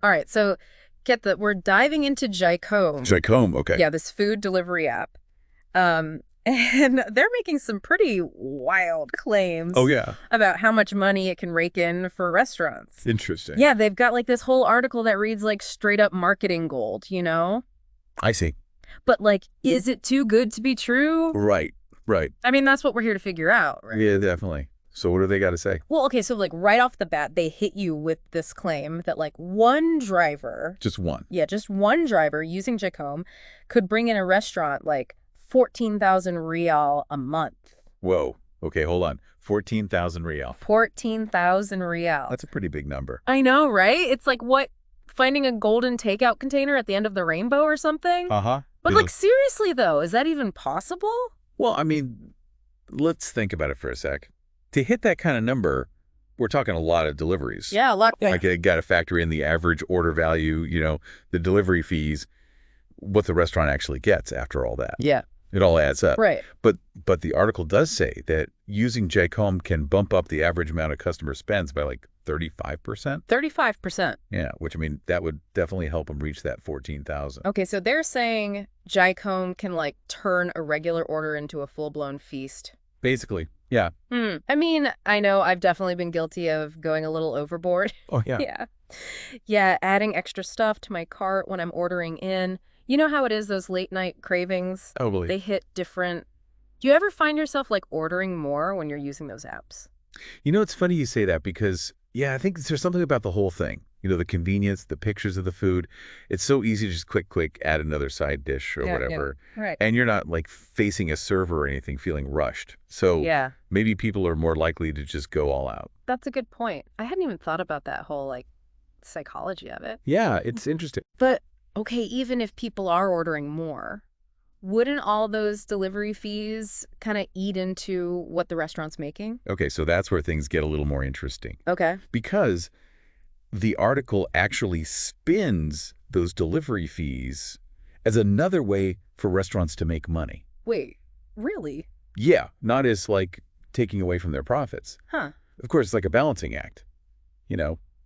All right, so we're diving into Jicome. Jicome, okay. Yeah, this food delivery app. And they're making some pretty wild Oh, claims yeah. about how much money it can rake in for restaurants. Interesting. Yeah, they've got like this whole article that reads like straight up marketing gold, you know? I see. But like, is it too good to be true? Right, right. I mean, that's what we're here to figure out, right? Yeah, definitely. So what do they got to say? Well, okay, so like right off the bat, they hit you with this claim that like one driver, Just one. yeah, just one driver using Jacome could bring in a restaurant like 14,000 real a month. Whoa. Okay, hold on. 14,000 real. 14,000 real. That's a pretty big number. I know, right? It's like what, finding a golden takeout container at the end of the rainbow or something? Uh-huh. But like seriously though, is that even possible? Well, I mean, let's think about it for a sec. To hit that kind of number, we're talking a lot of deliveries. Yeah, a lot. Like, I got to factor in the average order value, the delivery fees, what the restaurant actually gets after all that. Yeah. It all adds up. Right. But the article does say that using Jicome can bump up the average amount of customer spends by like 35%. 35%. Yeah, which, I mean, that would definitely help them reach that 14,000. Okay, so they're saying Jicome can like turn a regular order into a full-blown feast. Basically, yeah. I mean, I know I've definitely been guilty of going a little overboard. Oh, yeah. Yeah. Yeah, adding extra stuff to my cart when I'm ordering in. You know how it is, those late night cravings? Totally. They hit different. Do you ever find yourself like ordering more when you're using those apps? It's funny you say that because, yeah, I think there's something about the whole thing. The convenience, the pictures of the food. It's so easy to just quick add another side dish or whatever. Yeah. Right. And you're not like facing a server or anything feeling rushed. So Yeah, maybe people are more likely to just go all out. that's a good point. I hadn't even thought about that whole like psychology of it. Yeah, it's interesting. But okay, even if people are ordering more, wouldn't all those delivery fees kind of eat into what the restaurant's making? Okay, so that's where things get a little more interesting. Okay. Because the article actually spins those delivery fees as another way for restaurants to make money. Wait, really? Yeah, not as like taking away from their profits. Huh. Of course, it's like a balancing act.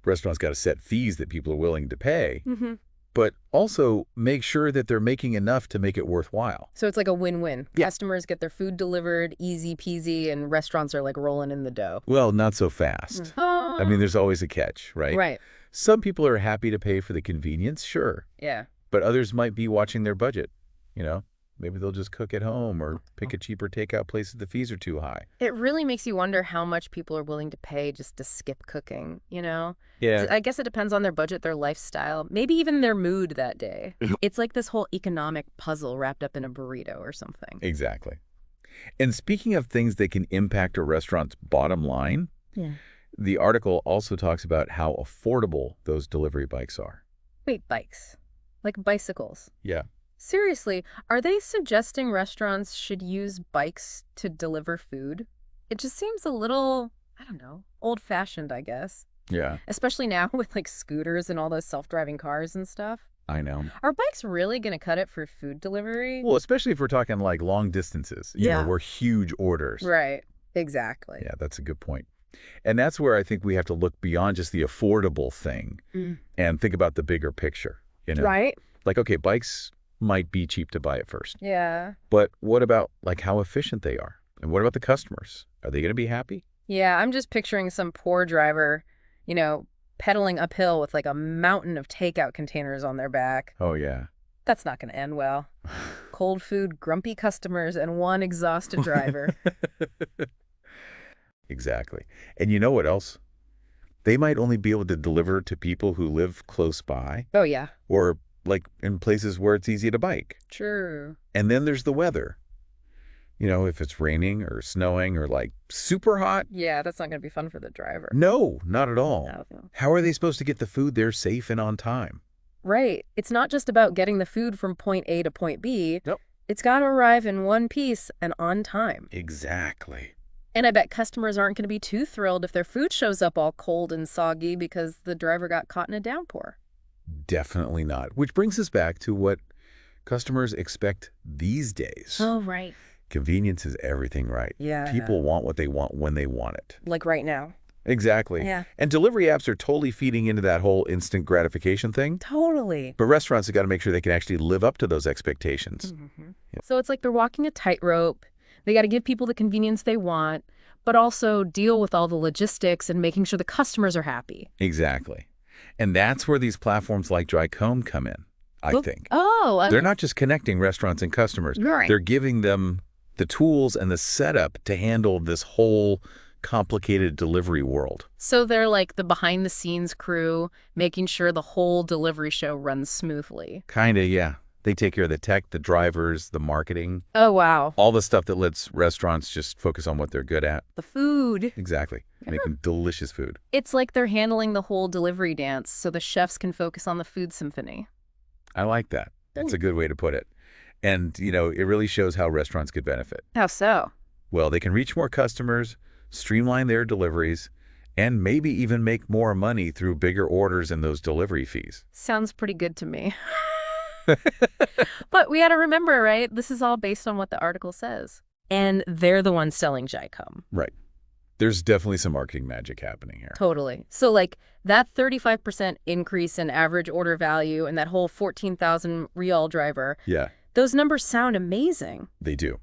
Restaurants got to set fees that people are willing to pay, Mm-hmm. but also make sure that they're making enough to make it worthwhile. So it's like a win-win. Yeah. Customers get their food delivered, easy peasy, and restaurants are like rolling in the dough. Well, not so fast. I mean, there's always a catch, right? Right. Some people are happy to pay for the convenience, sure, Yeah. but others might be watching their budget. Maybe they'll just cook at home or pick a cheaper takeout place if the fees are too high. It really makes you wonder how much people are willing to pay just to skip cooking, you know? Yeah. I guess it depends on their budget, their lifestyle, maybe even their mood that day. It's like this whole economic puzzle wrapped up in a burrito or something. Exactly. And speaking of things that can impact a restaurant's bottom line, Yeah. the article also talks about how affordable those delivery bikes are. Wait, bikes? Like bicycles? Yeah. Seriously, are they suggesting restaurants should use bikes to deliver food? It just seems a little, I don't know, old-fashioned, I guess. Yeah, Especially now with like scooters and all those self-driving cars and stuff. I know. Are bikes really going to cut it for food delivery? Well, especially if we're talking like long distances, Yeah. where huge orders. Right. Exactly. Yeah, that's a good point. And that's where I think we have to look beyond just the affordable thing and think about the bigger picture, Right? Like, okay, bikes might be cheap to buy at first, Yeah. but what about like how efficient they are? And what about the customers? Are they going to be happy? Yeah, I'm just picturing some poor driver, pedaling uphill with like a mountain of takeout containers on their back. Oh, yeah. That's not going to end well. Cold food, grumpy customers, and one exhausted driver. Exactly. And you know what else? They might only be able to deliver to people who live close by Oh, yeah. or like in places where it's easy to bike. True. And then there's the weather. If it's raining or snowing or like super hot. Yeah, that's not going to be fun for the driver. No, not at all. No. How are they supposed to get the food there safe and on time? Right. It's not just about getting the food from point A to point B. Nope. It's got to arrive in one piece and on time. Exactly. And I bet customers aren't going to be too thrilled if their food shows up all cold and soggy because the driver got caught in a downpour. Definitely not. Which brings us back to what customers expect these days. Oh, right. Convenience is everything, right? Yeah. People want what they want when they want it. Like right now. Exactly. Yeah. And delivery apps are totally feeding into that whole instant gratification thing. Totally. But restaurants have got to make sure they can actually live up to those expectations. So it's like they're walking a tightrope. They got to give people the convenience they want, but also deal with all the logistics and making sure the customers are happy. Exactly. And that's where these platforms like Drycomb come in, I think. Oh, They're not just connecting restaurants and customers. Right. They're giving them the tools and the setup to handle this whole complicated delivery world. So they're like the behind-the-scenes crew, making sure the whole delivery show runs smoothly. Kind of, yeah. They take care of the tech, the drivers, the marketing, Oh, wow. all the stuff that lets restaurants just focus on what they're good at. The food. Exactly. Making delicious food. It's like they're handling the whole delivery dance so the chefs can focus on the food symphony. I like that. That's a good way to put it. And, it really shows how restaurants could benefit. How so? Well, they can reach more customers, streamline their deliveries, and maybe even make more money through bigger orders and those delivery fees. Sounds pretty good to me. But we got to remember, right? This is all based on what the article says. And they're the ones selling Jicom. Right. There's definitely some marketing magic happening here. Totally. So like that 35% increase in average order value and that whole 14,000 real driver, Yeah, those numbers sound amazing. they do.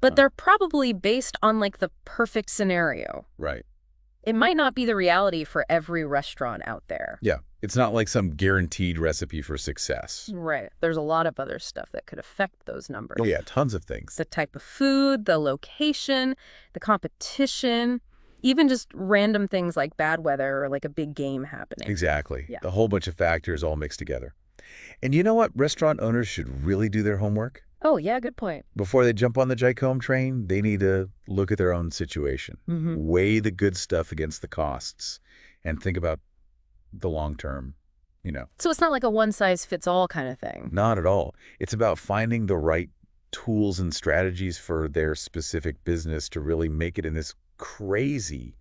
But they're probably based on like the perfect scenario. Right. It might not be the reality for every restaurant out there. Yeah. It's not like some guaranteed recipe for success. Right. There's a lot of other stuff that could affect those numbers. Oh, yeah, tons of things. The type of food, the location, the competition, even just random things like bad weather or like a big game happening. Exactly. Yeah. A whole bunch of factors all mixed together. And you know what? Restaurant owners should really do their homework. Oh, yeah, good point. Before they jump on the Jicom train, they need to look at their own situation, weigh the good stuff against the costs, and think about the long term, So it's not like a one-size-fits-all kind of thing. Not at all. It's about finding the right tools and strategies for their specific business to really make it in this crazy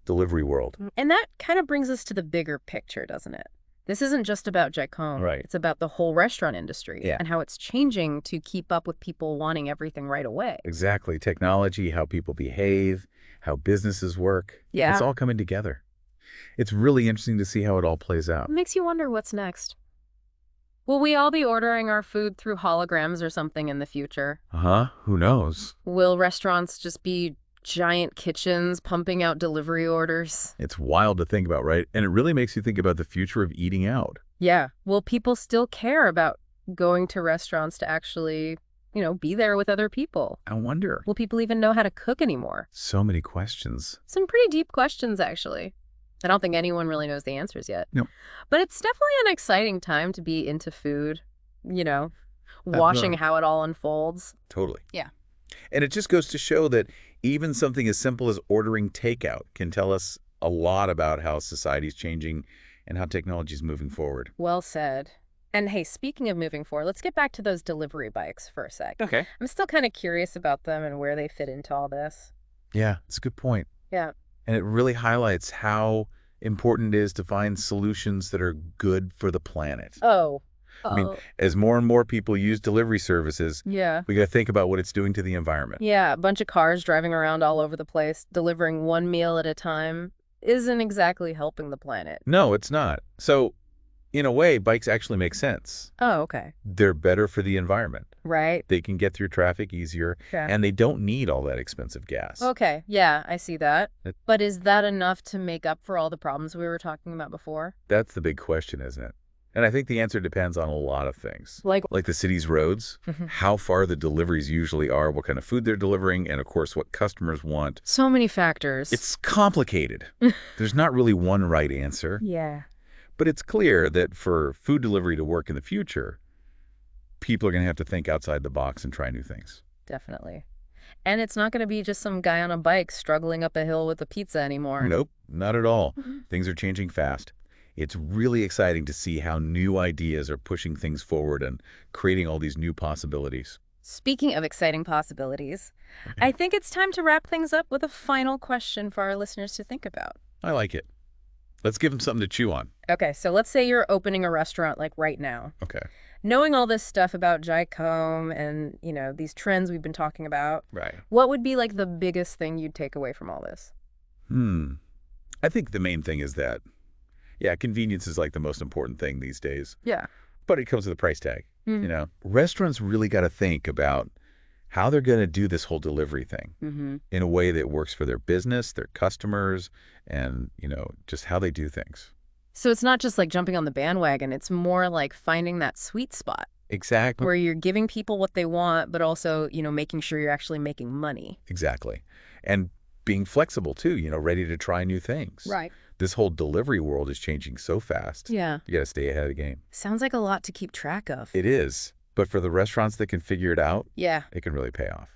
delivery world. And that kind of brings us to the bigger picture, doesn't it? This isn't just about Jicom. Right. It's about the whole restaurant industry Yeah. and how it's changing to keep up with people wanting everything right away. Exactly. Technology, how people behave, how businesses work. Yeah. It's all coming together. It's really interesting to see how it all plays out. It makes you wonder what's next. Will we all be ordering our food through holograms or something in the future? Uh-huh. Who knows? Will restaurants just be giant kitchens pumping out delivery orders? It's wild to think about, right? And it really makes you think about the future of eating out. Yeah. Will people still care about going to restaurants to actually, be there with other people? I wonder. Will people even know how to cook anymore? So many questions. Some pretty deep questions, actually. I don't think anyone really knows the answers yet. No. But it's definitely an exciting time to be into food, watching how it all unfolds. Totally. Yeah. And it just goes to show that even something as simple as ordering takeout can tell us a lot about how society's changing and how technology is moving forward. Well said. And hey, speaking of moving forward, let's get back to those delivery bikes for a sec. Okay. I'm still kind of curious about them and where they fit into all this. Yeah, it's a good point. Yeah. And it really highlights how important it is to find solutions that are good for the planet. Oh. I mean, as more and more people use delivery services, yeah. we got to think about what it's doing to the environment. Yeah, a bunch of cars driving around all over the place, delivering one meal at a time, isn't exactly helping the planet. No, it's not. So, in a way, bikes actually make sense. Oh, okay. They're better for the environment. Right. They can get through traffic easier, Okay. and they don't need all that expensive gas. Okay, yeah, I see that. It- But is that enough to make up for all the problems we were talking about before? That's the big question, isn't it? And I think the answer depends on a lot of things. Like, Like the city's roads, how far the deliveries usually are, what kind of food they're delivering, and of course what customers want. so many factors. It's complicated. There's not really one right answer, Yeah. but it's clear that for food delivery to work in the future, people are going to have to think outside the box and try new things. Definitely. And it's not going to be just some guy on a bike struggling up a hill with a pizza anymore. Nope, not at all. Things are changing fast. It's really exciting to see how new ideas are pushing things forward and creating all these new possibilities. Speaking of exciting possibilities, I think it's time to wrap things up with a final question for our listeners to think about. I like it. Let's give them something to chew on. Okay, so let's say you're opening a restaurant like right now. Okay. Knowing all this stuff about Jicom and, these trends we've been talking about, Right. what would be like the biggest thing you'd take away from all this? I think the main thing is that, yeah, convenience is like the most important thing these days, Yeah. but it comes with a price tag. Restaurants really got to think about how they're going to do this whole delivery thing Mm-hmm. in a way that works for their business, their customers, and, just how they do things. So it's not just like jumping on the bandwagon. It's more like finding that sweet spot Exactly. where you're giving people what they want, but also, making sure you're actually making money. Exactly. And being flexible too, ready to try new things. Right. This whole delivery world is changing so fast. Yeah. You got to stay ahead of the game. Sounds like a lot to keep track of. It is. But for the restaurants that can figure it out, Yeah. it can really pay off.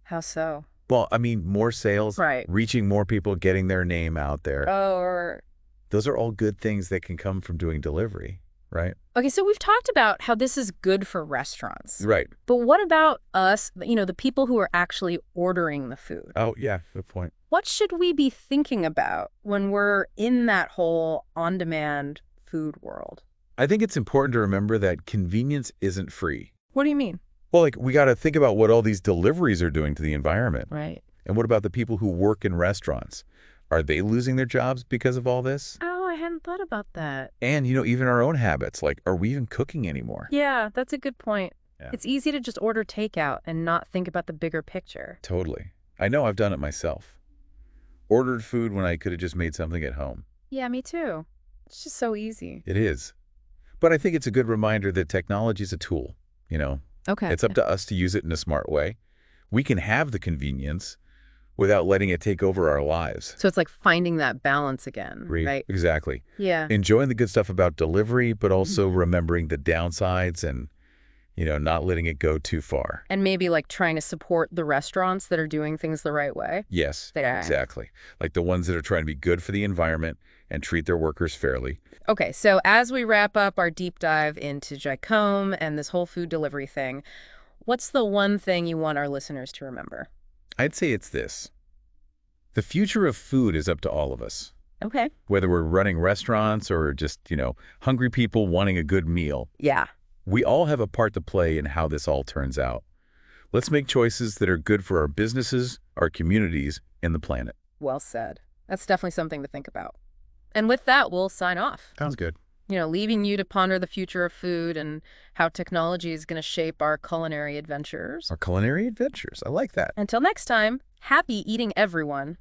How so? Well, I mean, more sales, Right. reaching more people, getting their name out there. Or Those are all good things that can come from doing delivery, right? Okay, so we've talked about how this is good for restaurants. Right. But what about us, the people who are actually ordering the food? Oh, yeah, good point. What should we be thinking about when we're in that whole on-demand food world? I think it's important to remember that convenience isn't free. What do you mean? Well, we got to think about what all these deliveries are doing to the environment. Right. And what about the people who work in restaurants? Are they losing their jobs because of all this? Oh, I hadn't thought about that. And, even our own habits, are we even cooking anymore? Yeah, that's a good point. Yeah. It's easy to just order takeout and not think about the bigger picture. Totally. I know I've done it myself. Ordered food when I could have just made something at home. Yeah, me too. It's just so easy. It is. But I think it's a good reminder that technology is a tool, Okay. It's up to us to use it in a smart way. We can have the convenience without letting it take over our lives. So it's like finding that balance again, right? Exactly. Yeah. Enjoying the good stuff about delivery, but also remembering the downsides and, not letting it go too far. And maybe like trying to support the restaurants that are doing things the right way. Yes, Yeah. exactly. Like the ones that are trying to be good for the environment and treat their workers fairly. Okay, so as we wrap up our deep dive into Jicome and this whole food delivery thing, what's the one thing you want our listeners to remember? I'd say it's this. The future of food is up to all of us. Okay. Whether we're running restaurants or just, hungry people wanting a good meal, Yeah. we all have a part to play in how this all turns out. Let's make choices that are good for our businesses, our communities, and the planet. Well said. That's definitely something to think about. And with that, we'll sign off. Sounds good. Leaving you to ponder the future of food and how technology is going to shape our culinary adventures. Our culinary adventures. I like that. Until next time, happy eating, everyone.